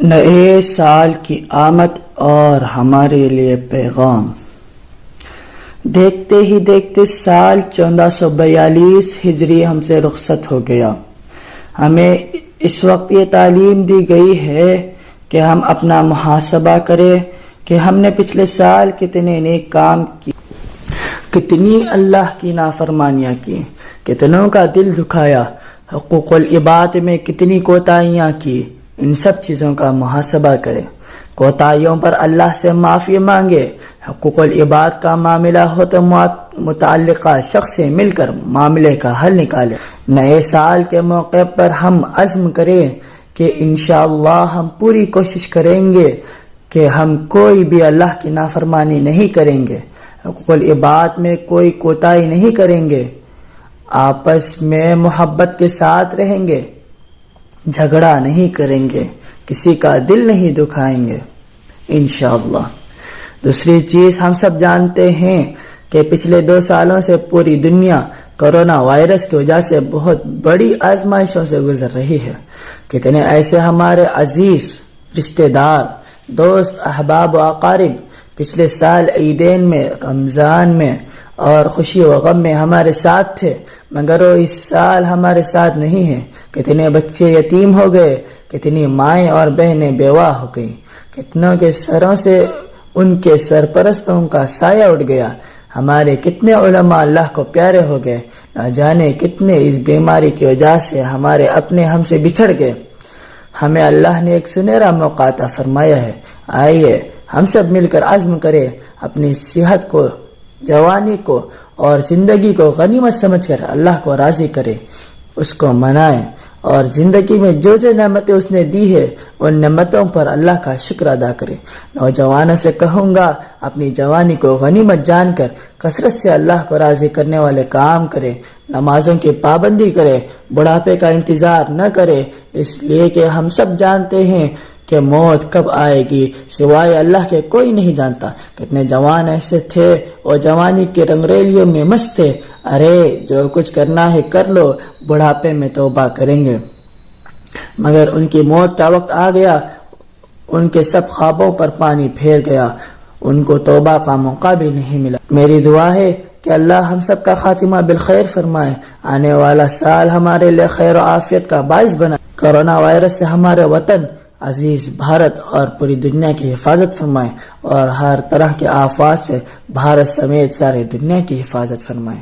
نئے سال کی آمد اور ہمارے لیے پیغام۔ دیکھتے ہی دیکھتے سال 1442 ہجری ہم سے رخصت ہو گیا۔ ہمیں اس وقت یہ تعلیم دی گئی ہے کہ ہم اپنا محاسبہ کریں کہ ہم نے پچھلے سال کتنے نیک کام کیے، کتنی اللہ کی نافرمانیاں کی، کتنوں کا دل دکھایا، حقوق العباد میں کتنی کوتاہیاں کی۔ ان سب چیزوں کا محاسبہ کرے، کوتاہیوں پر اللہ سے معافی مانگے۔ حقوق العباد کا معاملہ ہو تو متعلقہ شخص سے مل کر معاملے کا حل نکالے۔ نئے سال کے موقع پر ہم عزم کریں کہ انشاءاللہ ہم پوری کوشش کریں گے کہ ہم کوئی بھی اللہ کی نافرمانی نہیں کریں گے، حقوق العباد میں کوئی کوتاہی نہیں کریں گے، آپس میں محبت کے ساتھ رہیں گے، جھگڑا نہیں کریں گے، کسی کا دل نہیں دکھائیں گے انشاءاللہ۔ دوسری چیز، ہم سب جانتے ہیں کہ پچھلے 2 سالوں سے پوری دنیا کرونا وائرس کی وجہ سے بہت بڑی آزمائشوں سے گزر رہی ہے۔ کتنے ایسے ہمارے عزیز رشتہ دار، دوست، احباب و اقارب پچھلے سال عیدین میں، رمضان میں اور خوشی و غم میں ہمارے ساتھ تھے، مگر وہ اس سال ہمارے ساتھ نہیں ہیں۔ کتنے بچے یتیم ہو گئے، کتنی مائیں اور بہنیں بیوہ ہو گئیں، کتنوں کے سروں سے ان کے سرپرستوں کا سایہ اٹھ گیا۔ ہمارے کتنے علماء اللہ کو پیارے ہو گئے، نہ جانے کتنے اس بیماری کی وجہ سے ہمارے اپنے ہم سے بچھڑ گئے۔ ہمیں اللہ نے ایک سنہرا موقع عطا فرمایا ہے۔ آئیے ہم سب مل کر عزم کریں، اپنی صحت کو، جوانی کو اور زندگی کو غنیمت سمجھ کر اللہ کو راضی کرے، اس کو منائیں اور زندگی میں جو جو نعمتیں اس نے دی ہے ان نعمتوں پر اللہ کا شکر ادا کرے۔ نوجوانوں سے کہوں گا، اپنی جوانی کو غنیمت جان کر کثرت سے اللہ کو راضی کرنے والے کام کرے، نمازوں کی پابندی کرے، بڑھاپے کا انتظار نہ کرے، اس لیے کہ ہم سب جانتے ہیں کہ موت کب آئے گی سوائے اللہ کے کوئی نہیں جانتا۔ کتنے جوان ایسے تھے اور جوانی کے رنگریلیوں میں مست تھے، ارے جو کچھ کرنا ہے کر لو، بڑھاپے میں توبہ کریں گے، مگر ان کی موت کا وقت آ گیا، ان کے سب خوابوں پر پانی پھیر گیا، ان کو توبہ کا موقع بھی نہیں ملا۔ میری دعا ہے کہ اللہ ہم سب کا خاتمہ بالخیر فرمائے، آنے والا سال ہمارے لیے خیر و عافیت کا باعث بنائے، کرونا وائرس سے ہمارے وطن عزیز بھارت اور پوری دنیا کی حفاظت فرمائے، اور ہر طرح کے آفات سے بھارت سمیت ساری دنیا کی حفاظت فرمائے۔